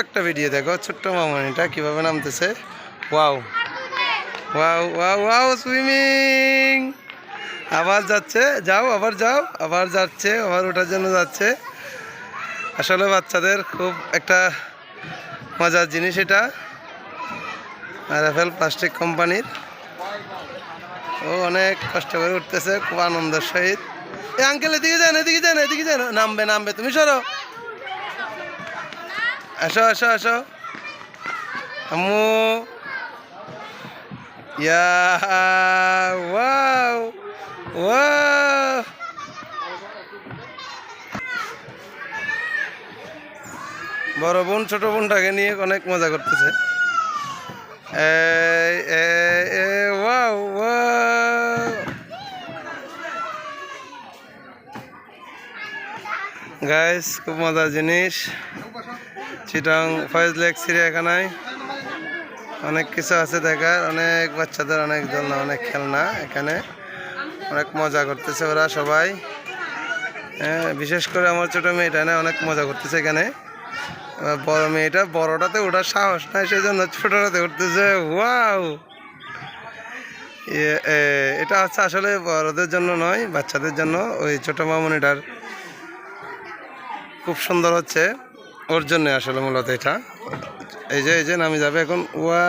একটা ভিডিও দেখো, ছোট্ট মামনিটা কিভাবে নামতেছে। Wow wow wow wow, swimming. আবার যাচ্ছে, যাও আবার যাও, আবার যাচ্ছে, আবার ওঠার জন্য যাচ্ছে। আসলে বাচ্চাদের খুব একটা মজার জিনিস এটা। আরএফএল প্লাস্টিক কোম্পানির। ও অনেক কষ্ট করে উঠতেছে, খুব আনন্দের সহিত। এই আঙ্কেল এদিকে যান, এদিকে যান, এদিকে যান। নামবে নামবে, তুমি সরো। আসো আসো আসো আম্মু। ইয়া ওয়াও ওয়াও। বড় বোন ছোট বোনটাকে নিয়ে অনেক মজা করতেছে। Wow wow. গাইস, খুব মজার জিনিস। চিটাং ফয়েজ লেক চিড়িয়াখানায় অনেক কিছু আছে দেখার, অনেক বাচ্চাদের অনেক দোলনা, অনেক খেলনা। এখানে অনেক মজা করতেছে ওরা সবাই। হ্যাঁ, বিশেষ করে আমার ছোটো মেয়েটা না অনেক মজা করতেছে এখানে। বড় মেয়েটা বড়টাতে ওঠার সাহস নাই, সেই জন্য ছোটটাতে উঠতেছে। ওয়াও, এটা হচ্ছে আসলে বড়দের জন্য নয়, বাচ্চাদের জন্য। ওই ছোটো মামনিটার খুব সুন্দর হচ্ছে, ওর জন্য আসলে মূলত এটা। এই যে নামি যাবে এখন। ওয়া